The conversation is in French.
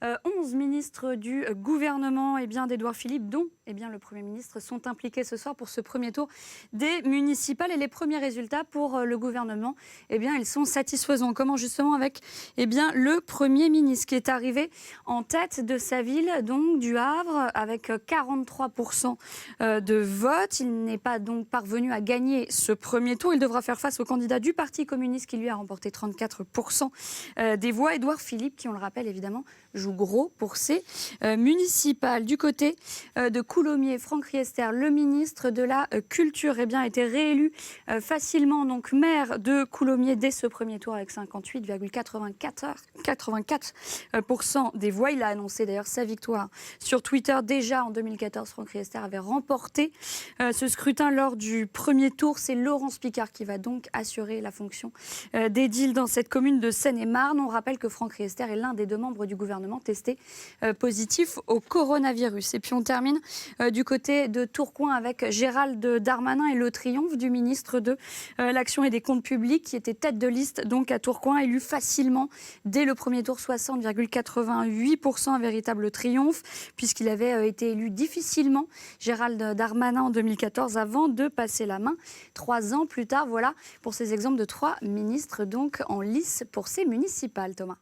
11 ministres du gouvernement d'Édouard Philippe, dont le Premier ministre, sont impliqués ce soir pour ce premier tour des municipales. Et les premiers résultats pour le gouvernement, ils sont satisfaisants. Comment justement avec le Premier ministre qui est arrivé en tête de sa ville, donc du Havre, avec 43% de vote. Il n'est pas donc parvenu à gagner ce premier tour. Il devra faire face au candidat du Parti communiste qui lui a remporté 34% des voix. Édouard Philippe, qui on le rappelle évidemment, joue gros pour ces municipales. Du côté de Coulommiers, Franck Riester, le ministre de la Culture, a été réélu facilement, donc maire de Coulommiers dès ce premier tour avec 58,84% des voix. Il a annoncé d'ailleurs sa victoire sur Twitter. Déjà en 2014, Franck Riester avait remporté ce scrutin lors du premier tour. C'est Laurence Picard qui va donc assurer la fonction d'édile dans cette commune de Seine-et-Marne. On rappelle que Franck Riester est l'un des 2 membres du gouvernement testés positifs au coronavirus. Et puis on termine du côté de Tourcoing avec Gérald Darmanin et le triomphe du ministre de l'Action et des Comptes Publics qui était tête de liste donc à Tourcoing, élu facilement dès le premier tour, 60,88%, un véritable triomphe puisqu'il avait été élu difficilement, Gérald Darmanin en 2014, avant de passer la main 3 ans plus tard. Voilà pour ces exemples de 3 ministres donc en lice pour ces municipales, Thomas.